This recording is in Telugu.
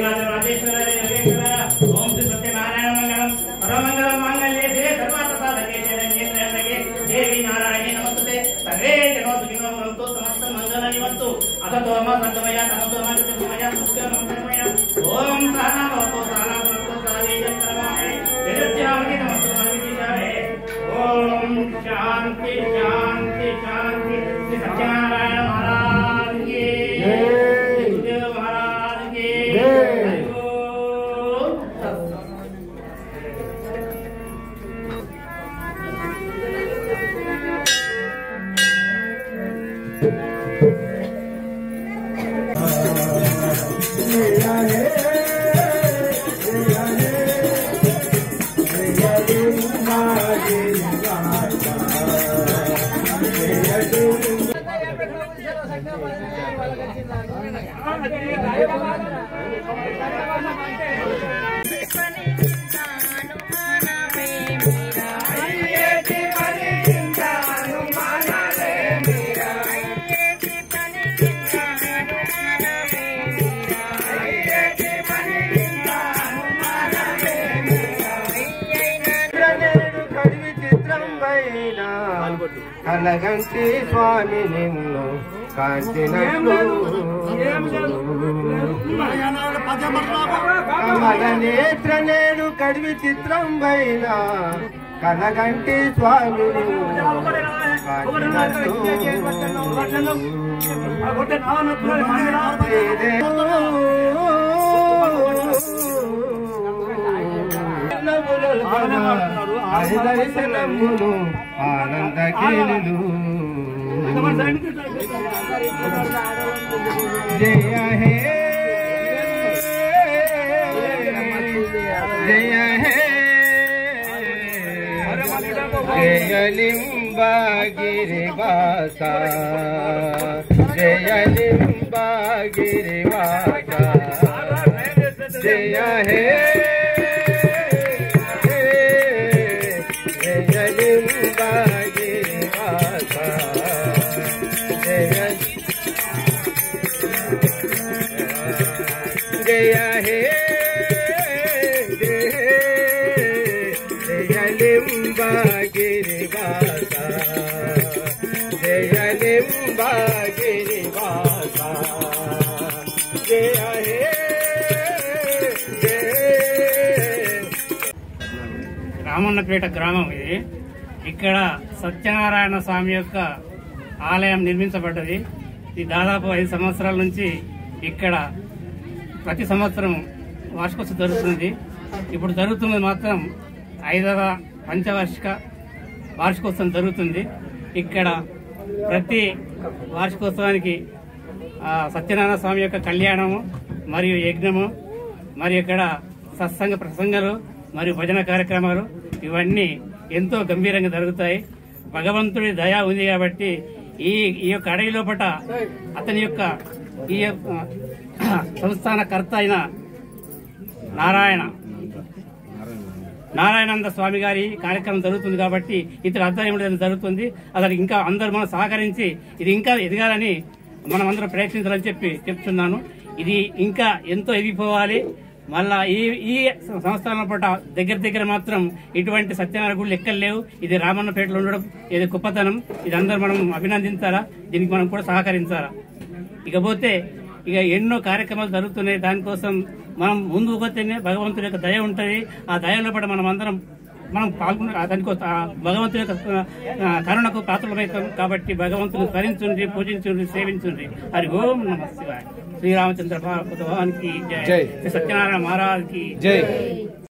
ओम श्री सत्यनारायण मंगलम परमंगलम मांगल्ये शिवे सर्वार्थ साधके शरण्ये त्र्यंबके देवी नारायणी नमस्ते सर्वे जनो सुखिनो भवन्तु समस्त मंगलानि भवन्तु अथतो मा संगमय तमतो मा चित्तमय मुक्तिर् मंगलमय ओम सहना भवतु सहना भवतु सहवीर्यं करवामहे जगत्यामि नमस्तु महाविद्यालये ओम शांति शांति शांति श्री सत्यनारायण महाराज की जय गुरुदेव महाराज की जय కలగంటి స్వామి నిన్ను కాంచినట్లు కమల నేత్ర నేను కడివి చిత్రం పైన కలగంటి స్వామి నిన్ను కాంచినట్లు దర్శనమును ఆనంద కేళులు జయ హే జయ హే జయలింబగిరివాస జయలింబగిరివాస జయ హే जय हे जयलिंबगिरिवासा जयलिंबगिरिवासा जय हे రామన్నపేట గ్రామం ఇది. ఇక్కడ సత్యనారాయణ స్వామి యొక్క ఆలయం నిర్మించబడ్డది. ఇది దాదాపు 5 సంవత్సరాల నుంచి ఇక్కడ ప్రతి సంవత్సరం వార్షికోత్సవం జరుగుతుంది. ఇప్పుడు జరుగుతున్నది మాత్రం 5వ పంచవార్షిక వార్షికోత్సవం జరుగుతుంది. ఇక్కడ ప్రతి వార్షికోత్సవానికి సత్యనారాయణ స్వామి యొక్క కళ్యాణము మరియు యజ్ఞము మరియు ఇక్కడ సత్సంగ ప్రసంగాలు మరియు భజన కార్యక్రమాలు ఇవన్నీ ఎంతో గంభీరంగా జరుగుతాయి. భగవంతుడి దయ ఉంది కాబట్టి ఈ యొక్క అడవి లోపట అతని యొక్క ఈ సంస్థానకర్త అయిన నారాయణానంద స్వామి గారి కార్యక్రమం జరుగుతుంది కాబట్టి ఇతర ఆధ్వర్యంలో జరుగుతుంది. అతనికి ఇంకా అందరూ మనం సహకరించి ఇది ఇంకా ఎదగాలని మనం అందరం ప్రయత్నించాలని చెప్తున్నాను. ఇది ఇంకా ఎంతో ఎదిగిపోవాలి. మళ్ళా ఈ సంస్థానం పూట దగ్గర మాత్రం ఇటువంటి సత్యనారాయణ గుళ్ళు ఎక్కడ లేవు. ఇది రామన్నపేటలో ఉండడం ఇది గొప్పతనం. ఇది అందరూ మనం అభినందించాలా, దీనికి మనం కూడా సహకరించాలా. ఇకపోతే ఇక ఎన్నో కార్యక్రమాలు జరుగుతున్నాయి. దానికోసం మనం ముందుకు పోతేనే భగవంతుడి యొక్క దయ ఉంటుంది. ఆ దయలో పడ మనం పాల్గొన్న దానికోసం భగవంతుడి యొక్క కరుణకు పాత్రలమవుతాం. కాబట్టి భగవంతుని స్మరించుండి, పూజించుండి, సేవించుండి. హరి ఓం నమః శివాయ. శ్రీరామచంద్ర భగవాన్ కి జై. సత్యనారాయణ మహారాజ్ కి జై.